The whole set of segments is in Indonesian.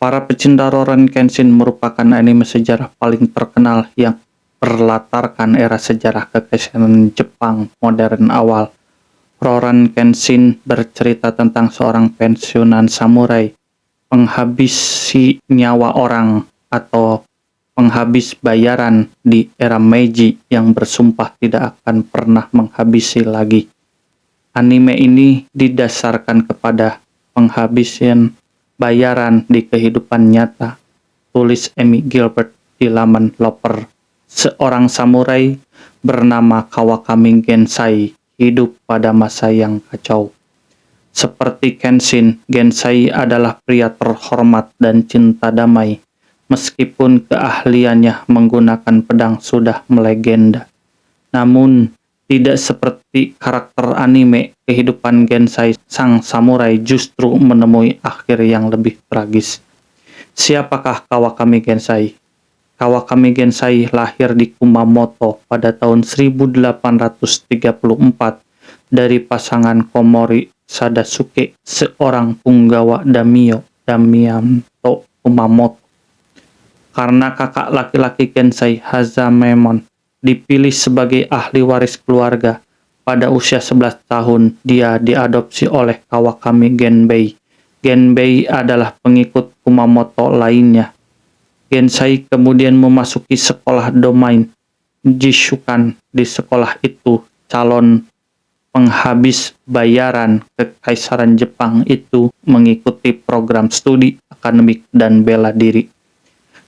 Para pecinta Rurouni Kenshin merupakan anime sejarah paling terkenal yang berlatarkan era sejarah kekaisaran Jepang modern awal. Rurouni Kenshin bercerita tentang seorang pensiunan samurai, penghabisi nyawa orang atau penghabis bayaran di era Meiji yang bersumpah tidak akan pernah menghabisi lagi. Anime ini didasarkan kepada penghabisian bayaran di kehidupan nyata, tulis Amy Gilbert di laman Loper. Seorang samurai bernama Kawakami Gensai hidup pada masa yang kacau. Seperti Kenshin, Gensai adalah pria terhormat dan cinta damai, meskipun keahliannya menggunakan pedang sudah melegenda. Namun, tidak seperti karakter anime, kehidupan Gensai sang samurai justru menemui akhir yang lebih tragis. Siapakah Kawakami Gensai? Kawakami Gensai lahir di Kumamoto pada tahun 1834 dari pasangan Komori Sadasuke, seorang punggawa daimyo Damianto Kumamoto. Karena kakak laki-laki Gensai, Hazamemon, dipilih sebagai ahli waris keluarga, pada usia 11 tahun dia diadopsi oleh Kawakami Genbei. Genbei adalah pengikut Kumamoto lainnya. Gensai kemudian memasuki sekolah domain Jishukan. Di sekolah itu, calon penghabis bayaran kekaisaran Jepang itu mengikuti program studi akademik dan bela diri.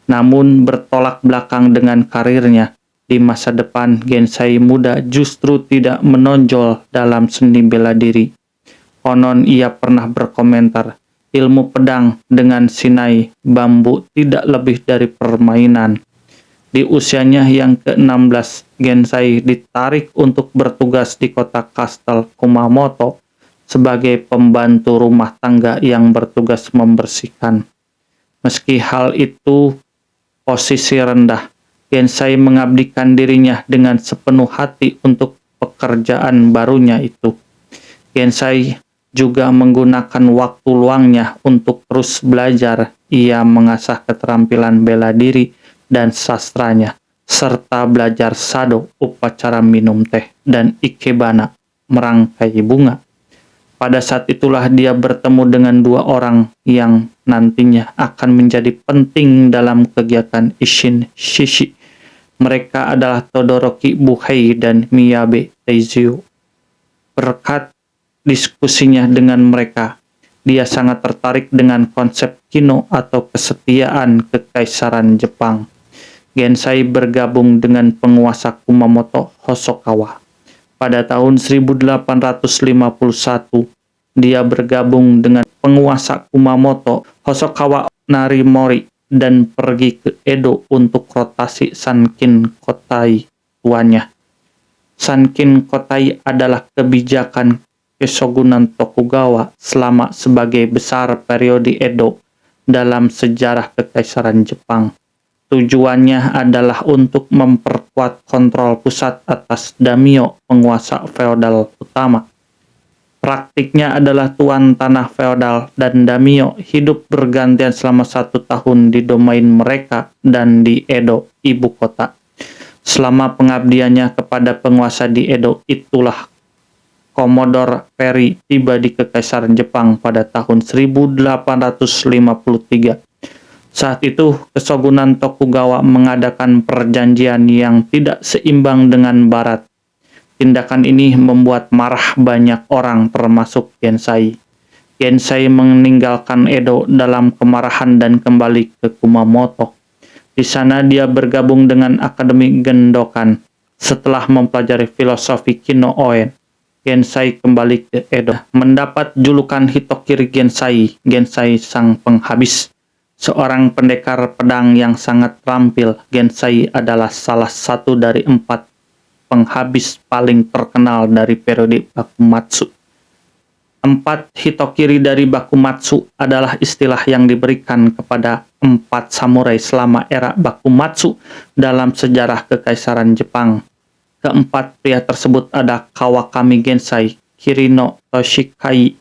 Namun bertolak belakang dengan karirnya. Di masa depan, Gensai muda justru tidak menonjol dalam seni bela diri. Konon ia pernah berkomentar, ilmu pedang dengan sinai bambu tidak lebih dari permainan. Di usianya yang ke-16, Gensai ditarik untuk bertugas di kota Kastel Kumamoto sebagai pembantu rumah tangga yang bertugas membersihkan. Meski hal itu posisi rendah, Gensai mengabdikan dirinya dengan sepenuh hati untuk pekerjaan barunya itu. Gensai juga menggunakan waktu luangnya untuk terus belajar. Ia mengasah keterampilan bela diri dan sastranya, serta belajar sado, upacara minum teh, dan ikebana, merangkai bunga. Pada saat itulah dia bertemu dengan dua orang yang nantinya akan menjadi penting dalam kegiatan Isshin Shishi. Mereka adalah Todoroki Buhei dan Miyabe Teizio. Berkat diskusinya dengan mereka, dia sangat tertarik dengan konsep kino atau kesetiaan kekaisaran Jepang. Gensai bergabung dengan penguasa Kumamoto Hosokawa. Pada tahun 1851, dia bergabung dengan penguasa Kumamoto Hosokawa Narimori dan pergi ke Edo untuk rotasi Sankin Kotai tuannya. Sankin Kotai adalah kebijakan Keshogunan Tokugawa selama sebagai besar periode Edo dalam sejarah kekaisaran Jepang. Tujuannya adalah untuk memperkuat kontrol pusat atas daimyo, penguasa feodal utama. Praktiknya adalah tuan tanah feodal dan daimyo hidup bergantian selama 1 tahun di domain mereka dan di Edo, ibu kota. Selama pengabdiannya kepada penguasa di Edo, itulah Commodore Perry tiba di Kekaisaran Jepang pada tahun 1853. Saat itu, Keshogunan Tokugawa mengadakan perjanjian yang tidak seimbang dengan Barat. Tindakan ini membuat marah banyak orang termasuk Gensai. Gensai meninggalkan Edo dalam kemarahan dan kembali ke Kumamoto. Di sana dia bergabung dengan Akademi Gendokan. Setelah mempelajari filosofi Kino Oen, Gensai kembali ke Edo. Mendapat julukan Hitokiri Gensai, Gensai sang penghabis. Seorang pendekar pedang yang sangat terampil, Gensai adalah salah satu dari 4 penghabis paling terkenal dari periode Bakumatsu. 4 Hitokiri dari Bakumatsu adalah istilah yang diberikan kepada 4 samurai selama era Bakumatsu dalam sejarah kekaisaran Jepang. Keempat pria tersebut ada Kawakami Gensai, Kirino Toshikai,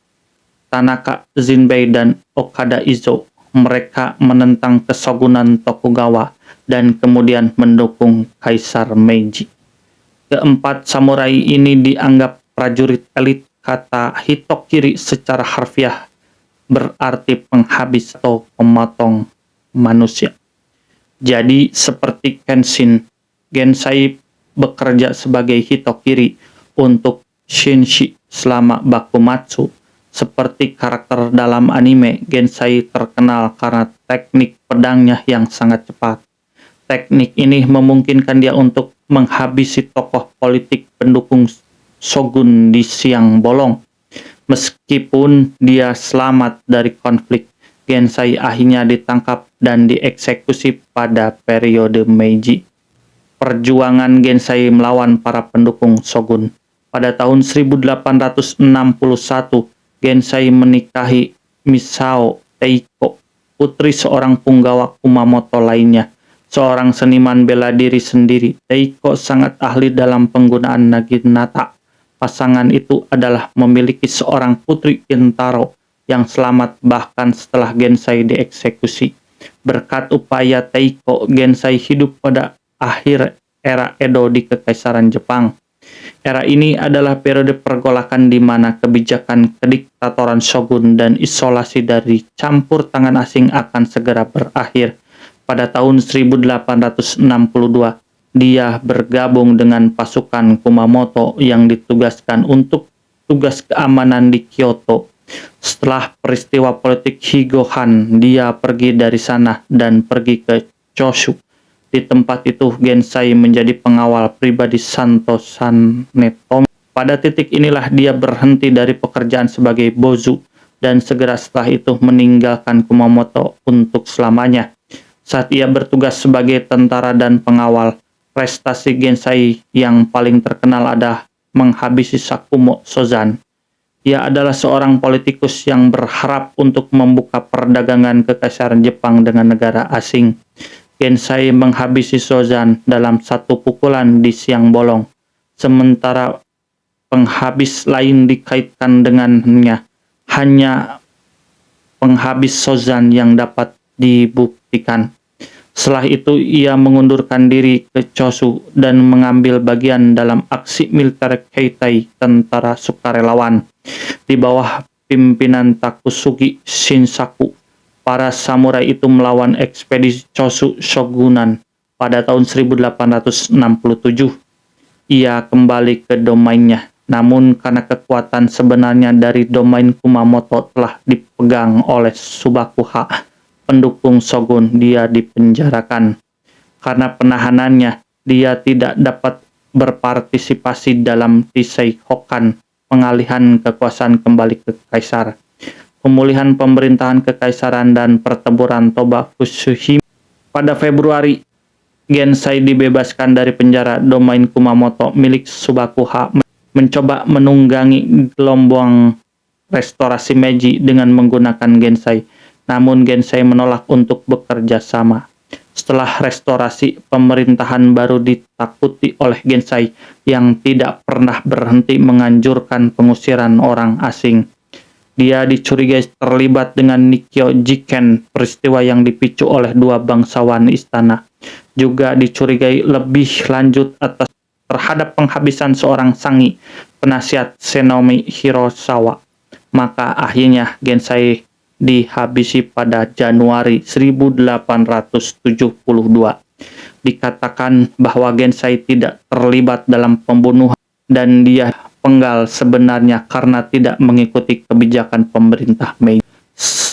Tanaka Zinbei, dan Okada Izo. mereka menentang kesogunan Tokugawa dan kemudian mendukung Kaisar Meiji. Keempat samurai ini dianggap prajurit elit. Kata Hitokiri secara harfiah berarti penghabis atau pemotong manusia. Jadi seperti Kenshin, Gensai bekerja sebagai Hitokiri untuk Shinji selama Bakumatsu. Seperti karakter dalam anime, Gensai terkenal karena teknik pedangnya yang sangat cepat. Teknik ini memungkinkan dia untuk menghabisi tokoh politik pendukung shogun di siang bolong. Meskipun dia selamat dari konflik, Gensai akhirnya ditangkap dan dieksekusi pada periode Meiji. Perjuangan Gensai melawan para pendukung shogun. Pada tahun 1861, Gensai menikahi Misao Teiko, putri seorang punggawa Kumamoto lainnya, seorang seniman bela diri sendiri. Teiko sangat ahli dalam penggunaan naginata. Pasangan itu adalah memiliki seorang putri Kintaro yang selamat bahkan setelah Gensai dieksekusi. Berkat upaya Teiko, Gensai hidup pada akhir era Edo di Kekaisaran Jepang. Era ini adalah periode pergolakan di mana kebijakan kediktatoran shogun dan isolasi dari campur tangan asing akan segera berakhir. Pada tahun 1862, dia bergabung dengan pasukan Kumamoto yang ditugaskan untuk tugas keamanan di Kyoto. Setelah peristiwa politik Higohan, dia pergi dari sana dan pergi ke Choshu. Di tempat itu, Gensai menjadi pengawal pribadi Santo Sanetomi. Pada titik inilah dia berhenti dari pekerjaan sebagai bozu dan segera setelah itu meninggalkan Kumamoto untuk selamanya. Saat ia bertugas sebagai tentara dan pengawal, prestasi Gensai yang paling terkenal adalah menghabisi Sakumo Sozan. Ia adalah seorang politikus yang berharap untuk membuka perdagangan Kekaisaran Jepang dengan negara asing. Gensai menghabisi Sozan dalam satu pukulan di siang bolong, sementara penghabis lain dikaitkan dengannya. Hanya penghabis Sozan yang dapat dibuktikan. Setelah itu ia mengundurkan diri ke Choshu dan mengambil bagian dalam aksi militer Keitai, tentara sukarelawan. Di bawah pimpinan Takutsugi Shinsaku, para samurai itu melawan ekspedisi Choshu Shogunan. Pada tahun 1867, ia kembali ke domainnya. Namun karena kekuatan sebenarnya dari domain Kumamoto telah dipegang oleh Subakuha, pendukung shogun, dia dipenjarakan. Karena penahanannya, dia tidak dapat berpartisipasi dalam Tisei Hokan, pengalihan kekuasaan kembali ke kaisar. Pemulihan pemerintahan kekaisaran dan pertempuran Toba Fushimi. Pada Februari, Gensai dibebaskan dari penjara. Domain Kumamoto milik Subakuha mencoba menunggangi gelombang restorasi Meiji dengan menggunakan Gensai. Namun Gensai menolak untuk bekerja sama. Setelah restorasi, pemerintahan baru ditakuti oleh Gensai yang tidak pernah berhenti menganjurkan pengusiran orang asing. Dia dicurigai terlibat dengan Nikkyo Jiken, peristiwa yang dipicu oleh dua bangsawan istana. Juga dicurigai lebih lanjut terhadap penghabisan seorang sangi, penasihat Senomi Hirosawa. Maka akhirnya Gensai dihabisi pada Januari 1872. Dikatakan bahwa Gensai tidak terlibat dalam pembunuhan dan dia penggal sebenarnya karena tidak mengikuti kebijakan pemerintah Meiji.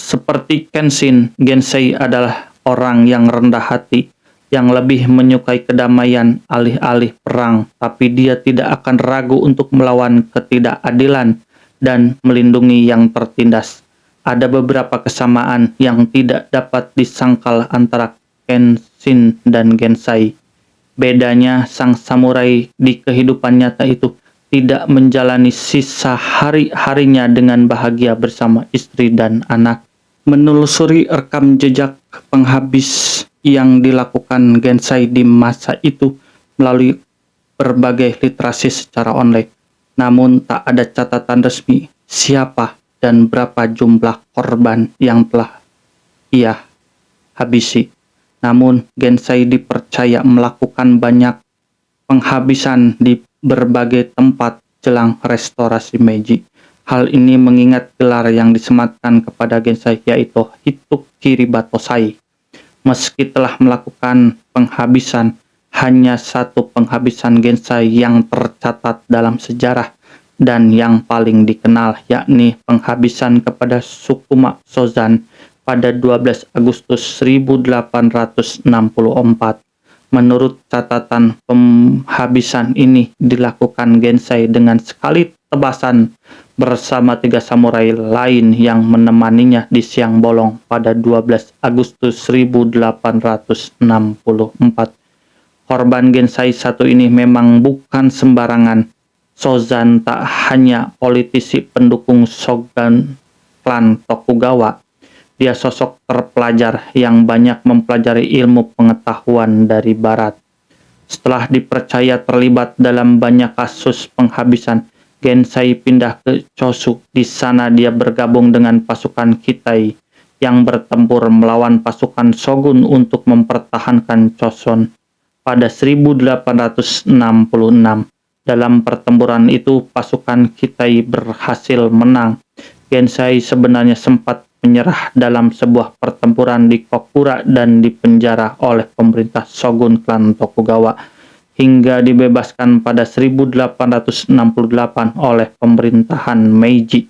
Seperti Kenshin, Gensai adalah orang yang rendah hati, yang lebih menyukai kedamaian alih-alih perang, tapi dia tidak akan ragu untuk melawan ketidakadilan dan melindungi yang tertindas. Ada beberapa kesamaan yang tidak dapat disangkal antara Kenshin dan Gensai. Bedanya, sang samurai di kehidupan nyata itu tidak menjalani sisa hari-harinya dengan bahagia bersama istri dan anak. Menelusuri rekam jejak penghabis yang dilakukan Gensai di masa itu melalui berbagai literasi secara online. Namun tak ada catatan resmi siapa dan berapa jumlah korban yang telah ia habisi. Namun Gensai dipercaya melakukan banyak penghabisan di berbagai tempat jelang restorasi Meiji. Hal ini mengingat gelar yang disematkan kepada Gensai yaitu Hitokiri Batosai. Meski telah melakukan penghabisan, hanya satu penghabisan Gensai yang tercatat dalam sejarah dan yang paling dikenal, yakni penghabisan kepada Sukuma Sozan pada 12 Agustus 1864. Menurut catatan, penghabisan ini dilakukan Gensai dengan sekali tebasan bersama 3 samurai lain yang menemaninya di siang bolong pada 12 Agustus 1864. Korban Gensai satu ini memang bukan sembarangan. Sozan tak hanya politisi pendukung Shogun klan Tokugawa. Dia sosok terpelajar yang banyak mempelajari ilmu pengetahuan dari barat. Setelah dipercaya terlibat dalam banyak kasus penghabisan, Gensai pindah ke Chosu. Di sana dia bergabung dengan pasukan Kitai yang bertempur melawan pasukan Shogun untuk mempertahankan Choson. Pada 1866, dalam pertempuran itu pasukan Kitai berhasil menang. Gensai sebenarnya sempat menyerah dalam sebuah pertempuran di Kokura dan dipenjara oleh pemerintah Shogun klan Tokugawa hingga dibebaskan pada 1868 oleh pemerintahan Meiji.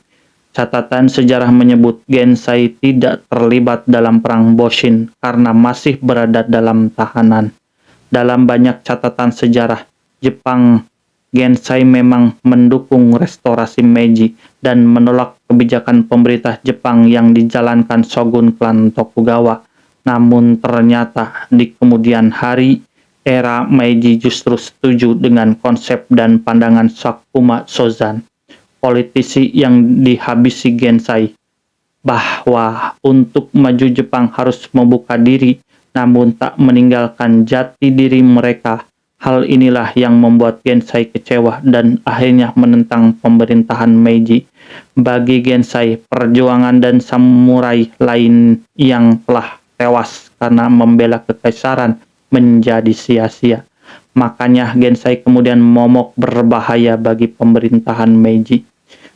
Catatan sejarah menyebut Gensai tidak terlibat dalam perang Boshin karena masih berada dalam tahanan. Dalam banyak catatan sejarah Jepang, Gensai memang mendukung restorasi Meiji dan menolak kebijakan pemerintah Jepang yang dijalankan Shogun klan Tokugawa. Namun ternyata di kemudian hari, era Meiji justru setuju dengan konsep dan pandangan Sakuma Sozan, politisi yang dihabisi Gensai, bahwa untuk maju Jepang harus membuka diri namun tak meninggalkan jati diri mereka. Hal inilah yang membuat Gensai kecewa dan akhirnya menentang pemerintahan Meiji. Bagi Gensai, perjuangan dan samurai lain yang telah tewas karena membela kekaisaran menjadi sia-sia. Makanya Gensai kemudian momok berbahaya bagi pemerintahan Meiji.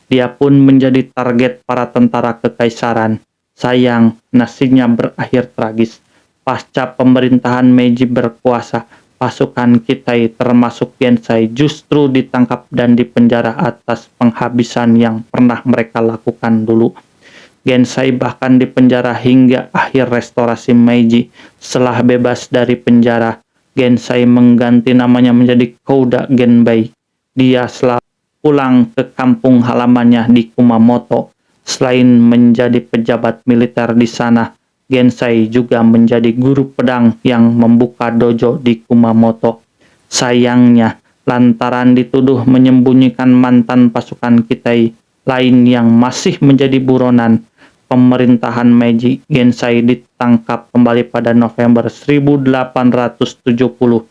Dia pun menjadi target para tentara kekaisaran. Sayang, nasibnya berakhir tragis. Pasca pemerintahan Meiji berkuasa, pasukan Kitai termasuk Gensai justru ditangkap dan dipenjara atas penghabisan yang pernah mereka lakukan dulu. Gensai bahkan dipenjara hingga akhir restorasi Meiji. Setelah bebas dari penjara, Gensai mengganti namanya menjadi Kouda Genbai. Dia selalu pulang ke kampung halamannya di Kumamoto. Selain menjadi pejabat militer di sana, Gensai juga menjadi guru pedang yang membuka dojo di Kumamoto. Sayangnya, lantaran dituduh menyembunyikan mantan pasukan Kitai lain yang masih menjadi buronan pemerintahan Meiji, Gensai ditangkap kembali pada November 1870.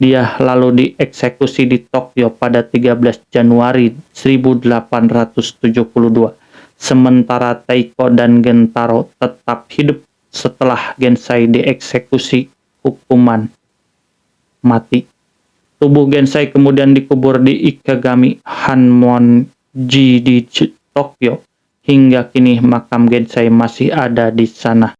Dia lalu dieksekusi di Tokyo pada 13 Januari 1872. Sementara Taiko dan Gentaro tetap hidup setelah Gensai dieksekusi hukuman mati. Tubuh Gensai kemudian dikubur di Ikegami Hanmonji di Tokyo. Hingga kini makam Gensai masih ada di sana.